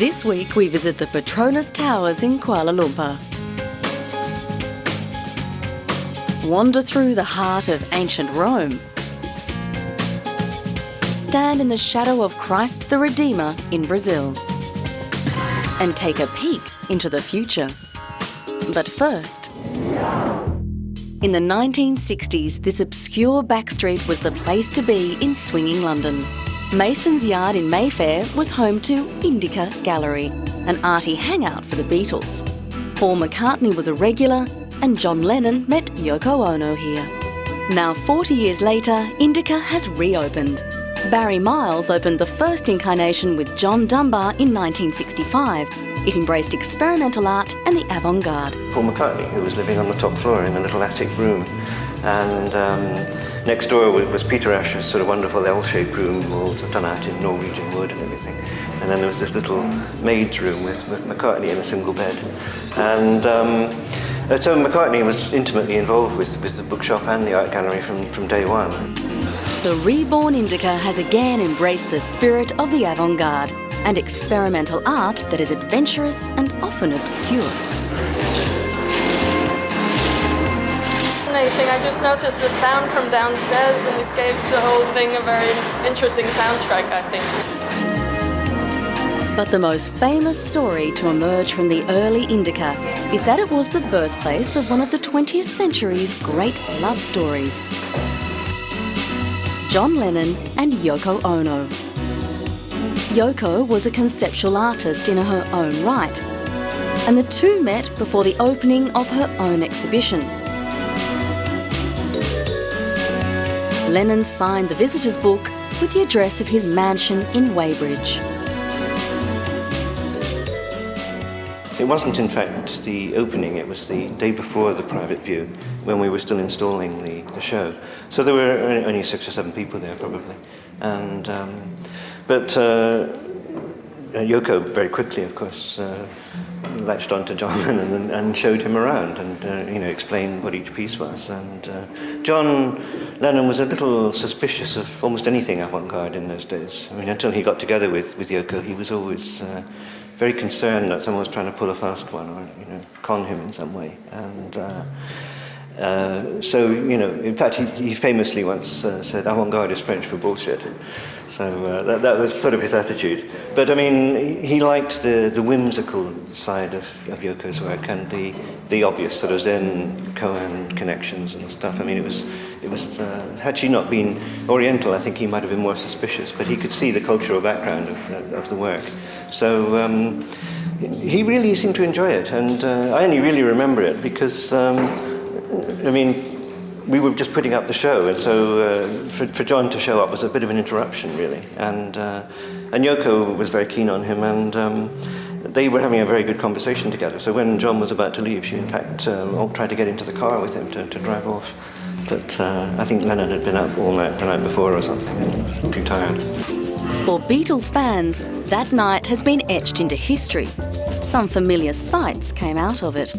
This week we visit the Petronas Towers in Kuala Lumpur. Wander through the heart of ancient Rome. Stand in the shadow of Christ the Redeemer in Brazil. And take a peek into the future. But first, in the 1960s, this obscure backstreet was the place to be in swinging London. Mason's Yard in Mayfair was home to Indica Gallery, an arty hangout for the Beatles. Paul McCartney was a regular, and John Lennon met Yoko Ono here. Now 40 years later, Indica has reopened. Barry Miles opened the first incarnation with John Dunbar in 1965. It embraced experimental art and the avant-garde. Paul McCartney, who was living on the top floor in a little attic room, and next door was Peter Asher's sort of wonderful L-shaped room, all done out in Norwegian wood and everything. And then there was this little maid's room with McCartney in a single bed. And so McCartney was intimately involved with the bookshop and the art gallery from day one. The reborn Indica has again embraced the spirit of the avant-garde and experimental art that is adventurous and often obscure. I just noticed the sound from downstairs and it gave the whole thing a very interesting soundtrack, I think. But the most famous story to emerge from the early Indica is that it was the birthplace of one of the 20th century's great love stories. John Lennon and Yoko Ono. Yoko was a conceptual artist in her own right, and the two met before the opening of her own exhibition. Lennon signed the visitor's book with the address of his mansion in Weybridge. It wasn't, in fact, the opening, it was the day before the private view, when we were still installing the show. So there were only 6 or 7 people there, probably. And but Yoko very quickly, of course, latched onto John Lennon and showed him around and explained what each piece was. And John Lennon was a little suspicious of almost anything avant-garde in those days. I mean, until he got together with Yoko, he was always very concerned that someone was trying to pull a fast one or con him in some way. And so in fact, he famously once said, "Avant-garde is French for bullshit." So that was sort of his attitude. But I mean, he liked the whimsical side of Yoko's work and the obvious sort of Zen koan connections and stuff. I mean, it was had she not been Oriental, I think he might have been more suspicious. But he could see the cultural background of the work. So he really seemed to enjoy it, and I only really remember it because we were just putting up the show, and so for John to show up was a bit of an interruption, really. And Yoko was very keen on him, and they were having a very good conversation together. So when John was about to leave, she in fact tried to get into the car with him to drive off. But I think Lennon had been up all night the night before or something, and was too tired. For Beatles fans, that night has been etched into history. Some familiar sights came out of it.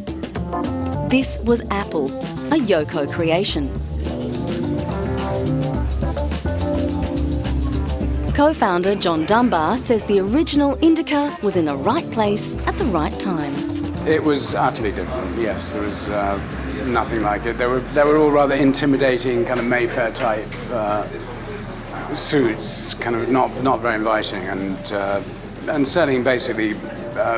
This was Apple, a Yoko creation. Co-founder John Dunbar says the original Indica was in the right place at the right time. It was utterly different, yes. There was nothing like it. They were all rather intimidating, kind of Mayfair type suits, kind of not very inviting, and selling basically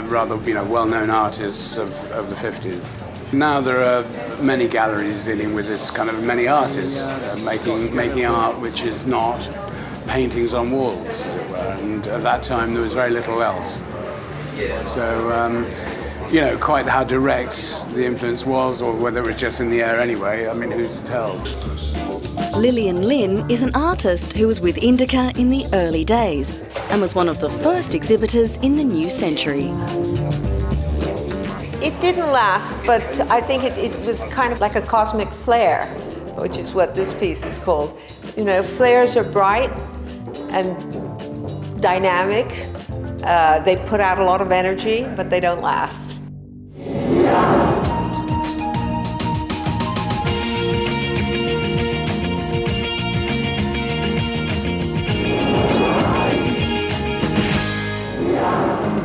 rather well-known artists of the 50s. Now there are many galleries dealing with this kind of many artists making art which is not paintings on walls, as it were. And at that time there was very little else. So quite how direct the influence was, or whether it was just in the air anyway, I mean, who's to tell? Lillian Lynn is an artist who was with Indica in the early days and was one of the first exhibitors in the new century. It didn't last, but I think it was kind of like a cosmic flare, which is what this piece is called. Flares are bright and dynamic. They put out a lot of energy, but they don't last.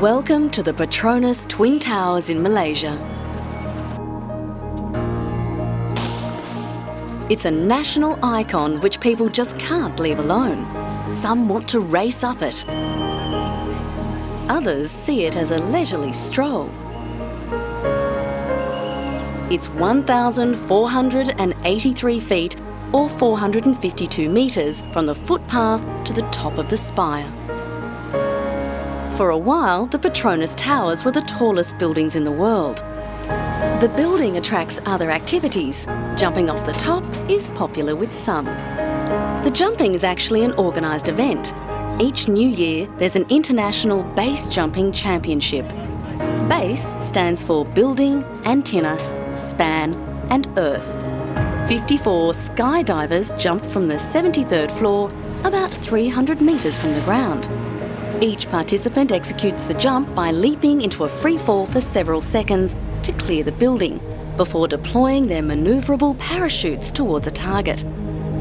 Welcome to the Petronas Twin Towers in Malaysia. It's a national icon which people just can't leave alone. Some want to race up it. Others see it as a leisurely stroll. It's 1,483 feet or 452 metres from the footpath to the top of the spire. For a while, the Petronas Towers were the tallest buildings in the world. The building attracts other activities. Jumping off the top is popular with some. The jumping is actually an organised event. Each new year, there's an international base jumping championship. BASE stands for Building, Antenna, Span and Earth. 54 skydivers jumped from the 73rd floor, about 300 metres from the ground. Each participant executes the jump by leaping into a free fall for several seconds to clear the building, before deploying their manoeuvrable parachutes towards a target.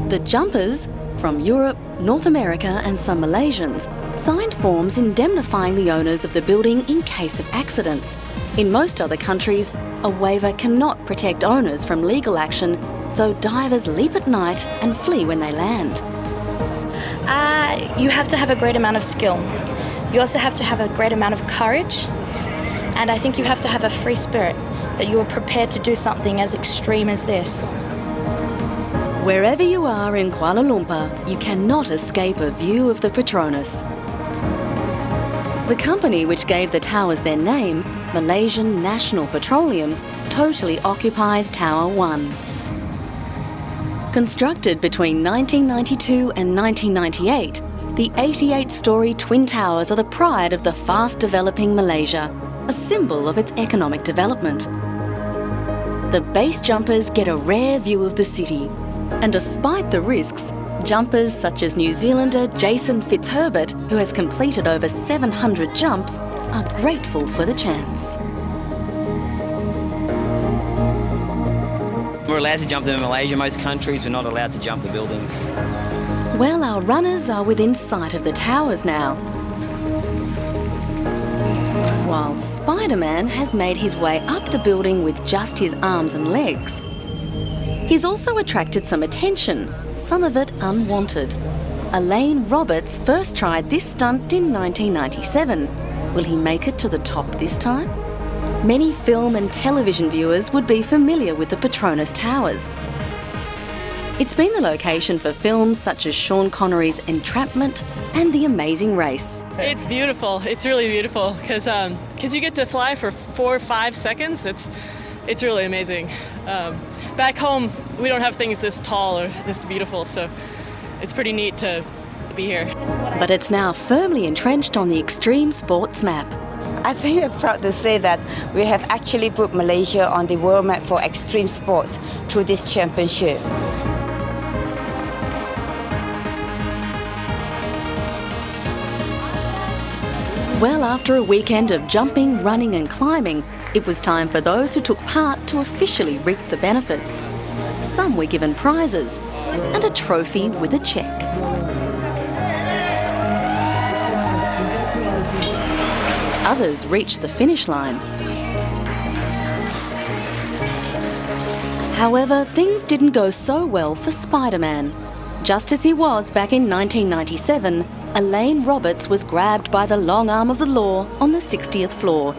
The jumpers, from Europe, North America and some Malaysians, signed forms indemnifying the owners of the building in case of accidents. In most other countries, a waiver cannot protect owners from legal action, so divers leap at night and flee when they land. You have to have a great amount of skill. You also have to have a great amount of courage, and I think you have to have a free spirit, that you are prepared to do something as extreme as this. Wherever you are in Kuala Lumpur, you cannot escape a view of the Patronus. The company which gave the towers their name, Malaysian National Petroleum, totally occupies Tower 1. Constructed between 1992 and 1998, the 88-storey Twin Towers are the pride of the fast-developing Malaysia, a symbol of its economic development. The base jumpers get a rare view of the city, and despite the risks, jumpers such as New Zealander Jason Fitzherbert, who has completed over 700 jumps, are grateful for the chance. We're allowed to jump them in Malaysia. Most countries we're not allowed to jump the buildings. Well, our runners are within sight of the towers now, while Spider-Man has made his way up the building with just his arms and legs. He's also attracted some attention, some of it unwanted. Elaine Roberts first tried this stunt in 1997. Will he make it to the top this time? Many film and television viewers would be familiar with the Petronas Towers. It's been the location for films such as Sean Connery's Entrapment and The Amazing Race. It's beautiful. It's really beautiful because you get to fly for 4 or 5 seconds. It's really amazing. Back home, we don't have things this tall or this beautiful, so it's pretty neat to be here. But it's now firmly entrenched on the extreme sports map. I think I'm proud to say that we have actually put Malaysia on the world map for extreme sports through this championship. Well, after a weekend of jumping, running and climbing, it was time for those who took part to officially reap the benefits. Some were given prizes and a trophy with a cheque. Others reached the finish line. However, things didn't go so well for Spider-Man. Just as he was back in 1997, Elaine Roberts was grabbed by the long arm of the law on the 60th floor.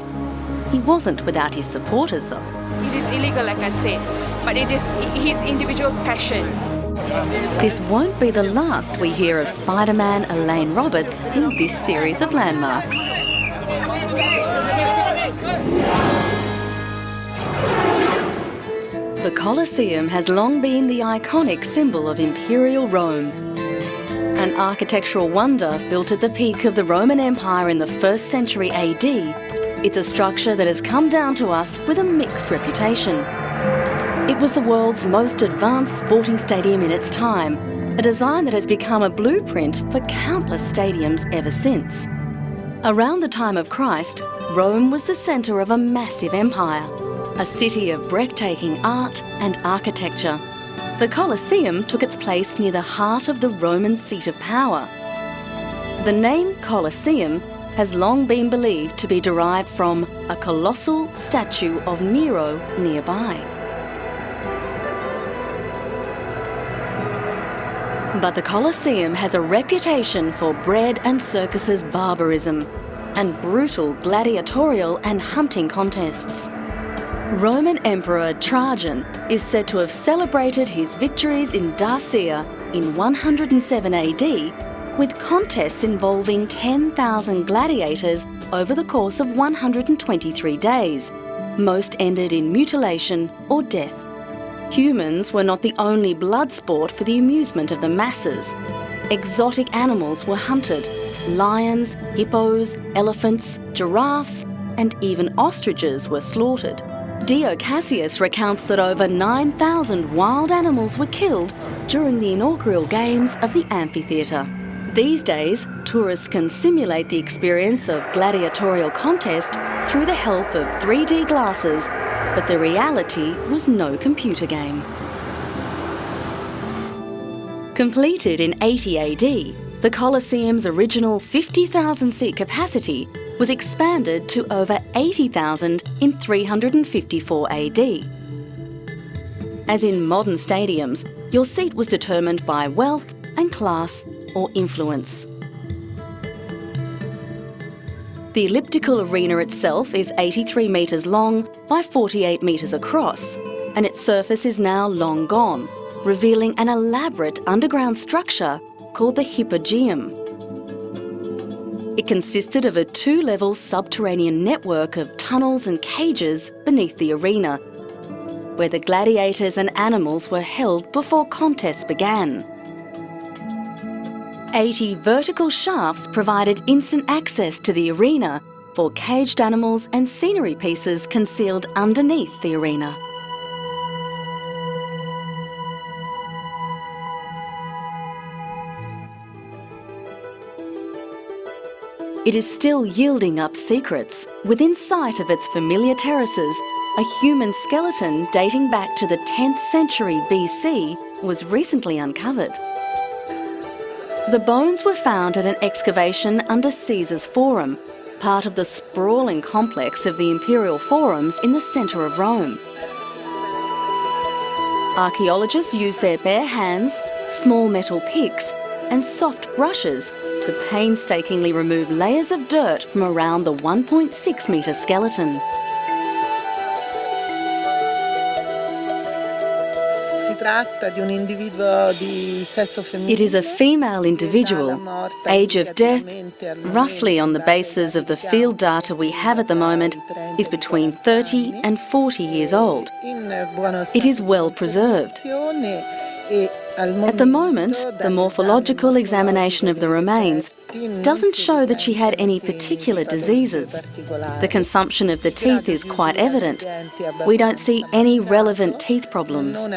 He wasn't without his supporters, though. It is illegal, like I said, but it is his individual passion. This won't be the last we hear of Spider-Man Elaine Roberts in this series of landmarks. The Coliseum has long been the iconic symbol of Imperial Rome. An architectural wonder built at the peak of the Roman Empire in the 1st century AD, it's a structure that has come down to us with a mixed reputation. It was the world's most advanced sporting stadium in its time, a design that has become a blueprint for countless stadiums ever since. Around the time of Christ, Rome was the centre of a massive empire, a city of breathtaking art and architecture. The Coliseum took its place near the heart of the Roman seat of power. The name Coliseum has long been believed to be derived from a colossal statue of Nero nearby. But the Coliseum has a reputation for bread and circuses barbarism and brutal gladiatorial and hunting contests. Roman Emperor Trajan is said to have celebrated his victories in Dacia in 107 AD with contests involving 10,000 gladiators over the course of 123 days. Most ended in mutilation or death. Humans were not the only blood sport for the amusement of the masses. Exotic animals were hunted: lions, hippos, elephants, giraffes, and even ostriches were slaughtered. Dio Cassius recounts that over 9,000 wild animals were killed during the inaugural games of the amphitheatre. These days, tourists can simulate the experience of gladiatorial contest through the help of 3D glasses, but the reality was no computer game. Completed in 80 AD, the Coliseum's original 50,000 seat capacity was expanded to over 80,000 in 354 AD. As in modern stadiums, your seat was determined by wealth and class or influence. The elliptical arena itself is 83 metres long by 48 metres across, and its surface is now long gone, revealing an elaborate underground structure called the Hypogeum. It consisted of a two-level subterranean network of tunnels and cages beneath the arena, where the gladiators and animals were held before contests began. 80 vertical shafts provided instant access to the arena for caged animals and scenery pieces concealed underneath the arena. It is still yielding up secrets. Within sight of its familiar terraces, a human skeleton dating back to the 10th century BC was recently uncovered. The bones were found at an excavation under Caesar's Forum, part of the sprawling complex of the imperial forums in the centre of Rome. Archaeologists used their bare hands, small metal picks, and soft brushes to painstakingly remove layers of dirt from around the 1.6 metre skeleton. It is a female individual. Age of death, roughly on the basis of the field data we have at the moment, is between 30 and 40 years old. It is well preserved. At the moment, the morphological examination of the remains doesn't show that she had any particular diseases. The consumption of the teeth is quite evident. We don't see any relevant teeth problems.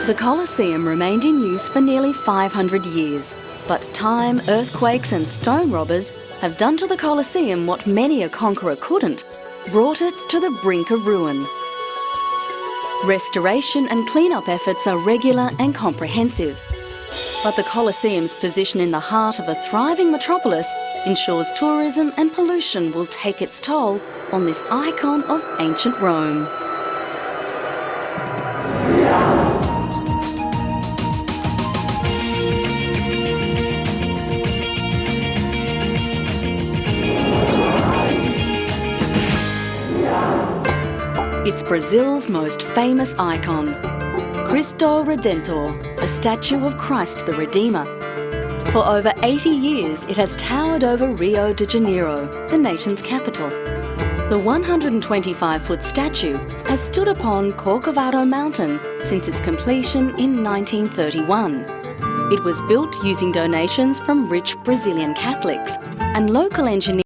The Coliseum remained in use for nearly 500 years, but time, earthquakes and stone robbers have done to the Coliseum what many a conqueror couldn't, brought it to the brink of ruin. Restoration and clean-up efforts are regular and comprehensive. But the Coliseum's position in the heart of a thriving metropolis ensures tourism and pollution will take its toll on this icon of ancient Rome. It's Brazil's most famous icon, Cristo Redentor, a statue of Christ the Redeemer. For over 80 years, it has towered over Rio de Janeiro, the nation's capital. The 125-foot statue has stood upon Corcovado Mountain since its completion in 1931. It was built using donations from rich Brazilian Catholics, and local engineers